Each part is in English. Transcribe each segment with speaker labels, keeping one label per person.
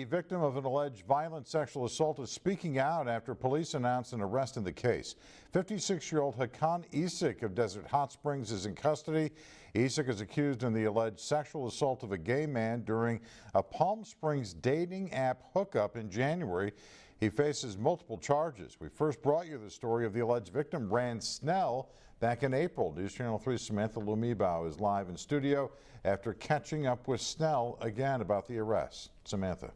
Speaker 1: the victim of an alleged violent sexual assault is speaking out after police announced an arrest in the case. 56-year-old Hakan Isik of Desert Hot Springs is in custody. Isik is accused in the alleged sexual assault of a gay man during a Palm Springs dating app hookup in January. He faces multiple charges. We first brought you the story of the alleged victim, Rand Snell, back in April. News Channel 3's Samantha Lumibao is live in studio after catching up with Snell again about the arrest. Samantha.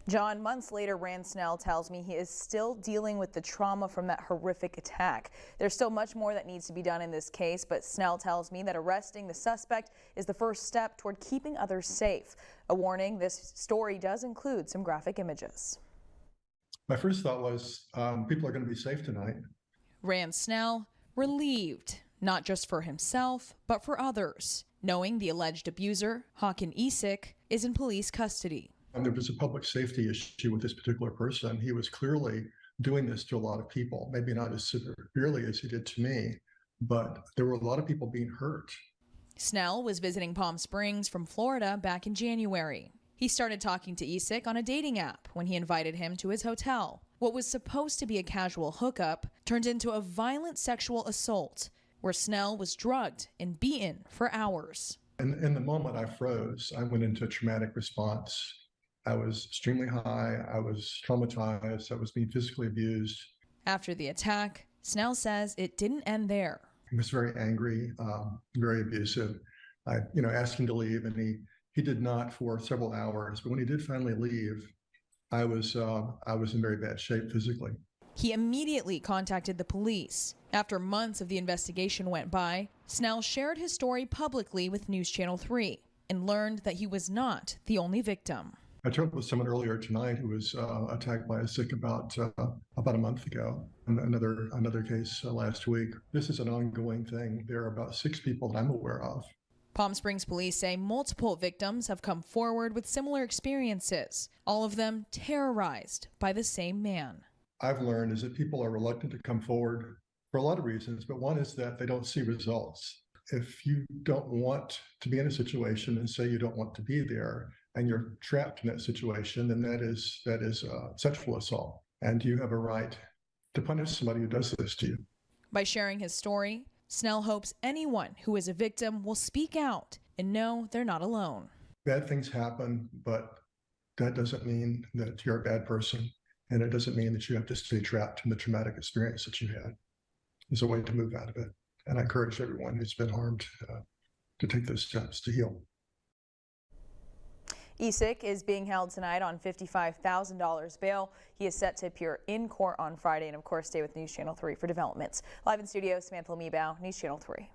Speaker 2: John, months later, Rand Snell tells me he is still dealing with the trauma from that horrific attack. There's still much more that needs to be done in this case, but Snell tells me that arresting the suspect is the first step toward keeping others safe. A warning, this story does include some graphic images.
Speaker 3: My first thought was people are going to be safe tonight.
Speaker 2: Rand Snell relieved, not just for himself, but for others, knowing the alleged abuser, Hakan Isik, is in police custody.
Speaker 3: And there was a public safety issue with this particular person. He was clearly doing this to a lot of people, maybe not as severely as he did to me, but there were a lot of people being hurt.
Speaker 2: Snell was visiting Palm Springs from Florida back in January. He started talking to Isik on a dating app when he invited him to his hotel. What was supposed to be a casual hookup turned into a violent sexual assault, where Snell was drugged and beaten for hours.
Speaker 3: In the moment, I froze. I went into a traumatic response. I was extremely high. I was traumatized. I was being physically abused.
Speaker 2: After the attack, Snell says it didn't end there.
Speaker 3: He was very angry, very abusive. I, asked him to leave, and he did not for several hours. But when he did finally leave, I was in very bad shape physically.
Speaker 2: He immediately contacted the police. After months of the investigation went by, Snell shared his story publicly with News Channel 3 and learned that he was not the only victim.
Speaker 3: I talked with someone earlier tonight who was attacked by Isik about a month ago, and another case last week. This is an ongoing thing. There are about 6 people that I'm aware of.
Speaker 2: Palm Springs police say multiple victims have come forward with similar experiences, all of them terrorized by the same man.
Speaker 3: I've learned is that people are reluctant to come forward for a lot of reasons, but one is that they don't see results. If you don't want to be in a situation and say you don't want to be there, and you're trapped in that situation, then that is sexual assault, and you have a right to punish somebody who does this to you.
Speaker 2: By sharing his story, Snell hopes anyone who is a victim will speak out and know they're not alone.
Speaker 3: Bad things happen, but that doesn't mean that you're a bad person, and it doesn't mean that you have to stay trapped in the traumatic experience that you had. There's a way to move out of it, and I encourage everyone who's been harmed to take those steps to heal.
Speaker 2: Isik is being held tonight on $55,000 bail. He is set to appear in court on Friday, and of course stay with News Channel 3 for developments. Live in studio, Samantha Lumibao, News Channel 3.